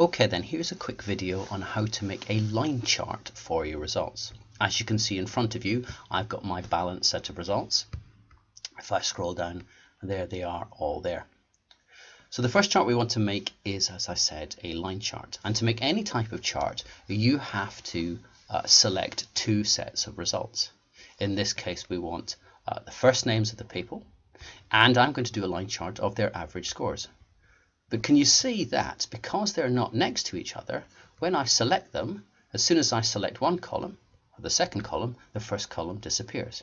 Okay then, here's a quick video on how to make a line chart for your results. As you can see in front of you, I've got my balanced set of results. If I scroll down, there they are, all there. So the first chart we want to make is, as I said, a line chart. And to make any type of chart, you have to select two sets of results. In this case, we want the first names of the people, and I'm going to do a line chart of their average scores. But can you see that because they're not next to each other, when I select them, as soon as I select one column, or the second column, the first column disappears.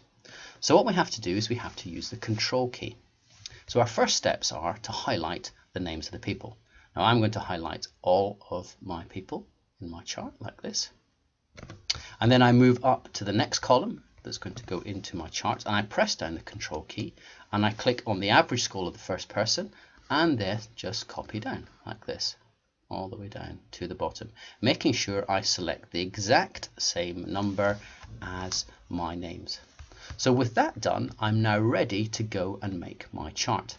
So what we have to do is we have to use the control key. So our first steps are to highlight the names of the people. Now I'm going to highlight all of my people in my chart like this. And then I move up to the next column that's going to go into my chart, and I press down the control key and I click on the average score of the first person, and then just copy down like this, all the way down to the bottom, making sure I select the exact same number as my names. So with that done, I'm now ready to go and make my chart.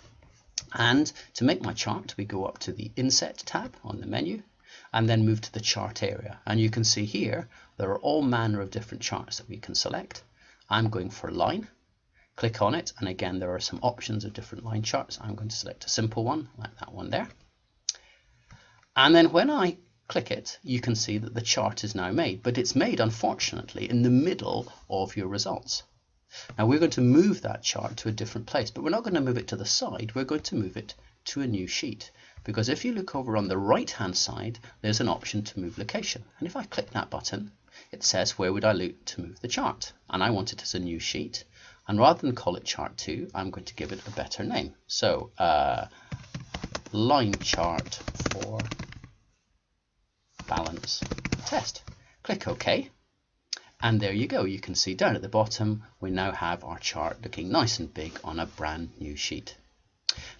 And to make my chart, we go up to the Inset tab on the menu and then move to the chart area. And you can see here, there are all manner of different charts that we can select. I'm going for line. Click on it, and again there are some options of different line charts. I'm going to select a simple one like that one there, and then when I click it, you can see that the chart is now made, but it's made unfortunately in the middle of your results. Now we're going to move that chart to a different place, but we're not going to move it to the side, we're going to move it to a new sheet, because if you look over on the right hand side, there's an option to move location, and if I click that button, it says where would I look to move the chart, and I want it as a new sheet. And rather than call it chart 2, I'm going to give it a better name. So line chart for balance test. Click OK. And there you go. You can see down at the bottom, we now have our chart looking nice and big on a brand new sheet.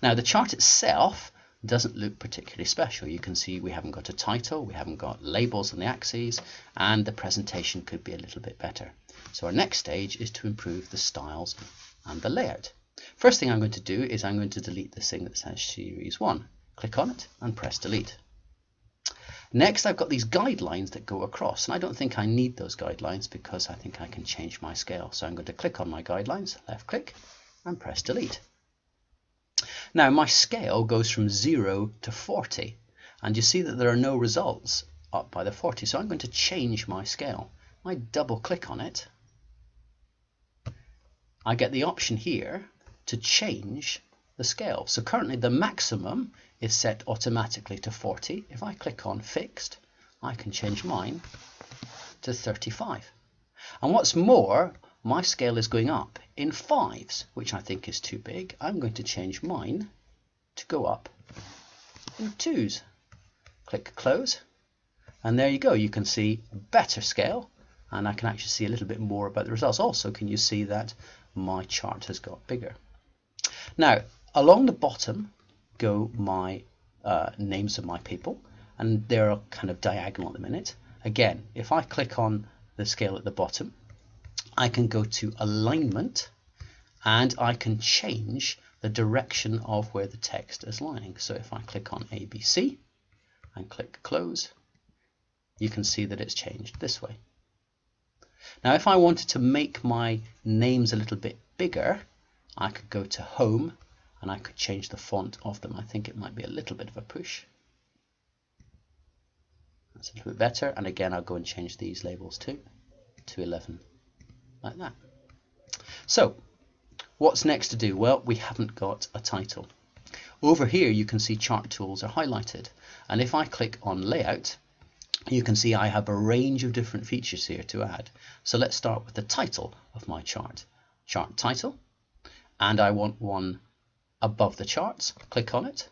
Now the chart itself doesn't look particularly special. You can see we haven't got a title, we haven't got labels on the axes, and the presentation could be a little bit better. So our next stage is to improve the styles and the layout. First thing I'm going to do is I'm going to delete this thing that says Series 1. Click on it and press delete. Next, I've got these guidelines that go across, and I don't think I need those guidelines because I think I can change my scale. So I'm going to click on my guidelines, left click, and press delete. Now my scale goes from 0 to 40, and you see that there are no results up by the 40, so I'm going to change my scale. I double click on it, I get the option here to change the scale. So currently the maximum is set automatically to 40. If I click on fixed, I can change mine to 35. And what's more, my scale is going up in 5s, which I think is too big. I'm going to change mine to go up in 2s. Click close, and there you go. You can see a better scale, and I can actually see a little bit more about the results. Also, can you see that my chart has got bigger? Now, along the bottom go my names of my people, and they're kind of diagonal at the minute. Again, if I click on the scale at the bottom, I can go to alignment, and I can change the direction of where the text is lying. So if I click on ABC and click close, you can see that it's changed this way. Now if I wanted to make my names a little bit bigger, I could go to home and I could change the font of them. I think it might be a little bit of a push. That's a little bit better, and again I'll go and change these labels too to 11, like that. So what's next to do? Well, we haven't got a title. Over here you can see chart tools are highlighted, and if I click on layout, you can see I have a range of different features here to add. So let's start with the title of my chart. Chart title, and I want one above the charts. Click on it,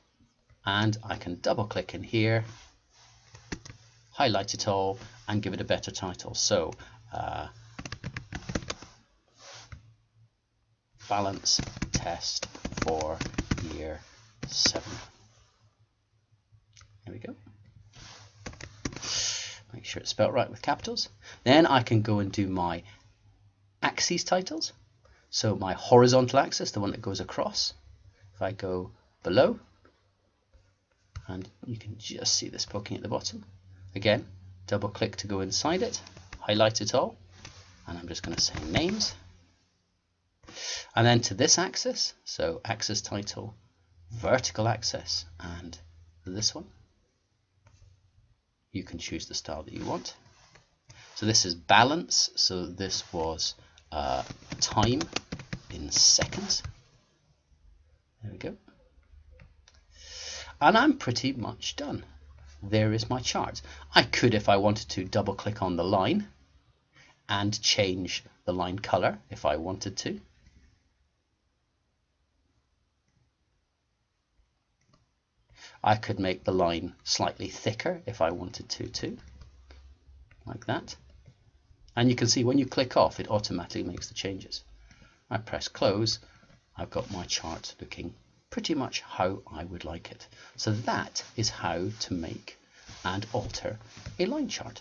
and I can double click in here, highlight it all, and give it a better title. So balance test for year 7. There we go. Make sure it's spelled right with capitals. Then I can go and do my axes titles. So my horizontal axis, the one that goes across. If I go below, and you can just see this poking at the bottom. Again, double click to go inside it, highlight it all, and I'm just going to say names. And then to this axis, so axis title, vertical axis, and this one, you can choose the style that you want. So this is balance, so this was time in seconds. There we go. And I'm pretty much done. There is my chart. I could, if I wanted to, double click on the line and change the line color if I wanted to. I could make the line slightly thicker if I wanted to too, like that. And you can see when you click off, it automatically makes the changes. I press close, I've got my chart looking pretty much how I would like it. So that is how to make and alter a line chart.